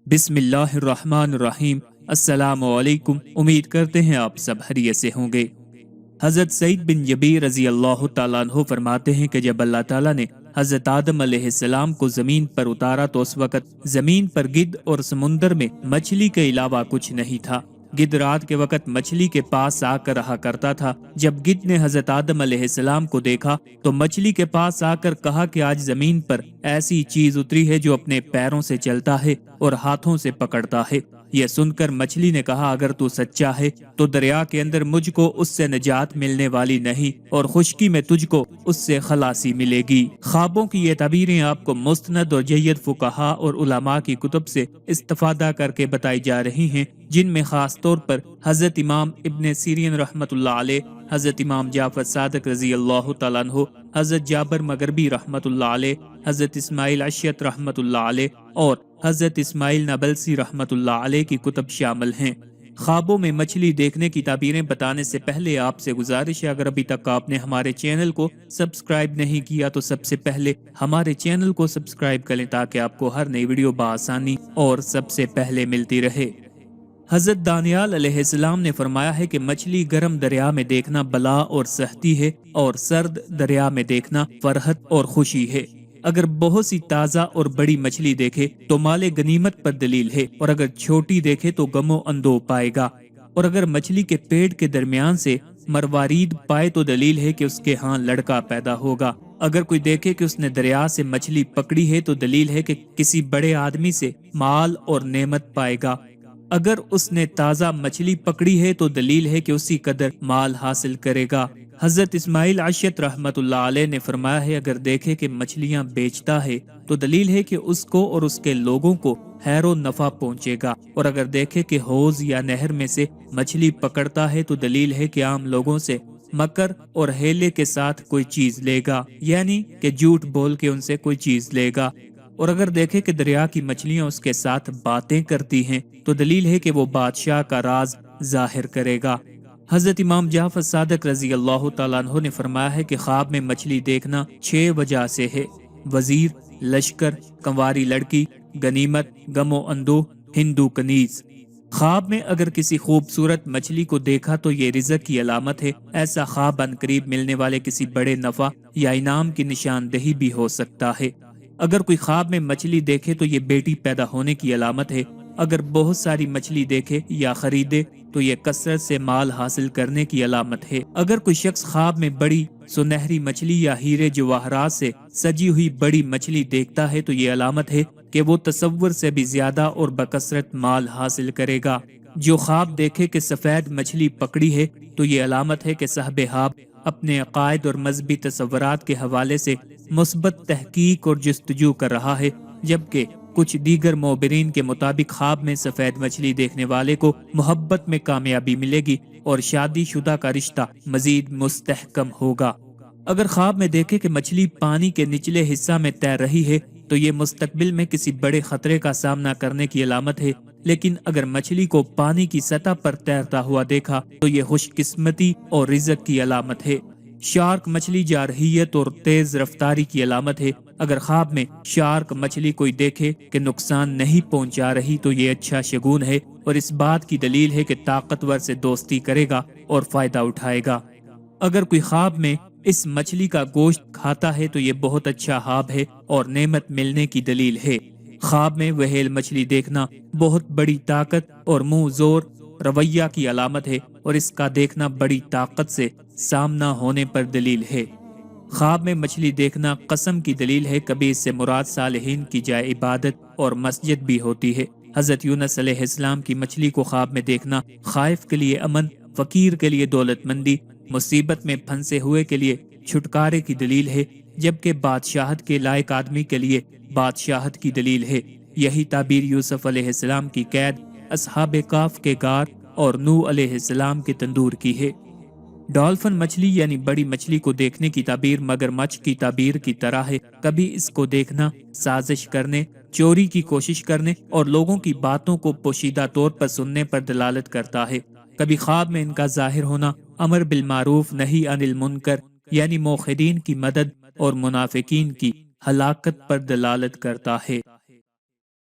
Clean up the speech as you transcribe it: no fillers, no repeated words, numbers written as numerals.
بسم اللہ الرحمن الرحیم۔ السلام علیکم۔ امید کرتے ہیں آپ سب خیریت سے ہوں گے۔ حضرت سعید بن جبیر رضی اللہ تعالیٰ عنہ فرماتے ہیں کہ جب اللہ تعالیٰ نے حضرت آدم علیہ السلام کو زمین پر اتارا تو اس وقت زمین پر گدھ اور سمندر میں مچھلی کے علاوہ کچھ نہیں تھا۔ گدھ رات کے وقت مچھلی کے پاس آ کر رہا کرتا تھا۔ جب گدھ نے حضرت آدم علیہ السلام کو دیکھا تو مچھلی کے پاس آ کر کہا کہ آج زمین پر ایسی چیز اتری ہے جو اپنے پیروں سے چلتا ہے اور ہاتھوں سے پکڑتا ہے۔ یہ سن کر مچھلی نے کہا اگر تو سچا ہے تو دریا کے اندر مجھ کو اس سے نجات ملنے والی نہیں اور خشکی میں تجھ کو اس سے خلاصی ملے گی۔ خوابوں کی یہ تعبیریں آپ کو مستند اور جید فقہا اور علماء کی کتب سے استفادہ کر کے بتائی جا رہی ہیں، جن میں خاص طور پر حضرت امام ابن سیرین رحمۃ اللہ علیہ، حضرت امام جعفر صادق رضی اللہ تعالیٰ عنہ، حضرت جابر مغربی رحمۃ اللہ علیہ، حضرت اسماعیل اشیت رحمۃ اللہ علیہ اور حضرت اسماعیل نابلسی رحمۃ اللہ علیہ کی کتب شامل ہیں۔ خوابوں میں مچھلی دیکھنے کی تعبیریں بتانے سے پہلے آپ سے گزارش ہے، اگر ابھی تک آپ نے ہمارے چینل کو سبسکرائب نہیں کیا تو سب سے پہلے ہمارے چینل کو سبسکرائب کریں تاکہ آپ کو ہر نئی ویڈیو بآسانی اور سب سے پہلے ملتی رہے۔ حضرت دانیال علیہ السلام نے فرمایا ہے کہ مچھلی گرم دریا میں دیکھنا بلا اور سختی ہے اور سرد دریا میں دیکھنا فرحت اور خوشی ہے۔ اگر بہت سی تازہ اور بڑی مچھلی دیکھے تو مال غنیمت پر دلیل ہے، اور اگر چھوٹی دیکھے تو غم و اندو پائے گا، اور اگر مچھلی کے پیٹ کے درمیان سے مروارید پائے تو دلیل ہے کہ اس کے ہاں لڑکا پیدا ہوگا۔ اگر کوئی دیکھے کہ اس نے دریا سے مچھلی پکڑی ہے تو دلیل ہے کہ کسی بڑے آدمی سے مال اور نعمت پائے گا۔ اگر اس نے تازہ مچھلی پکڑی ہے تو دلیل ہے کہ اسی قدر مال حاصل کرے گا۔ حضرت اسماعیل اشیت رحمت اللہ علیہ نے فرمایا ہے اگر دیکھے کہ مچھلیاں بیچتا ہے تو دلیل ہے کہ اس کو اور اس کے لوگوں کو خیر و نفع پہنچے گا، اور اگر دیکھے کہ حوض یا نہر میں سے مچھلی پکڑتا ہے تو دلیل ہے کہ عام لوگوں سے مکر اور ہیلے کے ساتھ کوئی چیز لے گا، یعنی کہ جھوٹ بول کے ان سے کوئی چیز لے گا، اور اگر دیکھے کہ دریا کی مچھلیاں اس کے ساتھ باتیں کرتی ہیں تو دلیل ہے کہ وہ بادشاہ کا راز ظاہر کرے گا۔ حضرت امام جعفر صادق رضی اللہ تعالیٰ عنہ نے فرمایا ہے کہ خواب میں مچھلی دیکھنا 6 وجہ سے ہے: وزیر، لشکر، کنواری لڑکی، غنیمت، غم و اندوہ، ہندو کنیز۔ خواب میں اگر کسی خوبصورت مچھلی کو دیکھا تو یہ رزق کی علامت ہے۔ ایسا خواب عنقریب ملنے والے کسی بڑے نفع یا انعام کی نشاندہی بھی ہو سکتا ہے۔ اگر کوئی خواب میں مچھلی دیکھے تو یہ بیٹی پیدا ہونے کی علامت ہے۔ اگر بہت ساری مچھلی دیکھے یا خریدے تو یہ کثرت سے مال حاصل کرنے کی علامت ہے۔ اگر کوئی شخص خواب میں بڑی سنہری مچھلی یا ہیرے جواہرات سے سجی ہوئی بڑی مچھلی دیکھتا ہے تو یہ علامت ہے کہ وہ تصور سے بھی زیادہ اور بکثرت مال حاصل کرے گا۔ جو خواب دیکھے کہ سفید مچھلی پکڑی ہے تو یہ علامت ہے کہ صاحب خواب اپنے عقائد اور مذہبی تصورات کے حوالے سے مثبت تحقیق اور جستجو کر رہا ہے، جبکہ کچھ دیگر معبرین کے مطابق خواب میں سفید مچھلی دیکھنے والے کو محبت میں کامیابی ملے گی اور شادی شدہ کا رشتہ مزید مستحکم ہوگا۔ اگر خواب میں دیکھے کہ مچھلی پانی کے نچلے حصہ میں تیر رہی ہے تو یہ مستقبل میں کسی بڑے خطرے کا سامنا کرنے کی علامت ہے، لیکن اگر مچھلی کو پانی کی سطح پر تیرتا ہوا دیکھا تو یہ خوش قسمتی اور رزق کی علامت ہے۔ شارک مچھلی جارحیت اور تیز رفتاری کی علامت ہے۔ اگر خواب میں شارک مچھلی کوئی دیکھے کہ نقصان نہیں پہنچا رہی تو یہ اچھا شگون ہے اور اس بات کی دلیل ہے کہ طاقتور سے دوستی کرے گا اور فائدہ اٹھائے گا۔ اگر کوئی خواب میں اس مچھلی کا گوشت کھاتا ہے تو یہ بہت اچھا خواب ہے اور نعمت ملنے کی دلیل ہے۔ خواب میں وہیل مچھلی دیکھنا بہت بڑی طاقت اور منہ زور رویہ کی علامت ہے، اور اس کا دیکھنا بڑی طاقت سے سامنا ہونے پر دلیل ہے۔ خواب میں مچھلی دیکھنا قسم کی دلیل ہے، کبھی اس سے مراد صالحین کی جائے عبادت اور مسجد بھی ہوتی ہے۔ حضرت یونس علیہ السلام کی مچھلی کو خواب میں دیکھنا خائف کے لیے امن، فقیر کے لیے دولت مندی، مصیبت میں پھنسے ہوئے کے لیے چھٹکارے کی دلیل ہے، جبکہ بادشاہت کے لائق آدمی کے لیے بادشاہت کی دلیل ہے۔ یہی تعبیر یوسف علیہ السلام کی قید، اصحاب کاف کے غار اور نوح علیہ السلام کے تندور کی ہے۔ ڈالفن مچھلی یعنی بڑی مچھلی کو دیکھنے کی تعبیر مگرمچھ کی تعبیر کی طرح ہے، کبھی اس کو دیکھنا سازش کرنے، چوری کی کوشش کرنے اور لوگوں کی باتوں کو پوشیدہ طور پر سننے پر دلالت کرتا ہے۔ کبھی خواب میں ان کا ظاہر ہونا امر بالمعروف نہی عن المنکر یعنی موحدین کی مدد اور منافقین کی ہلاکت پر دلالت کرتا ہے۔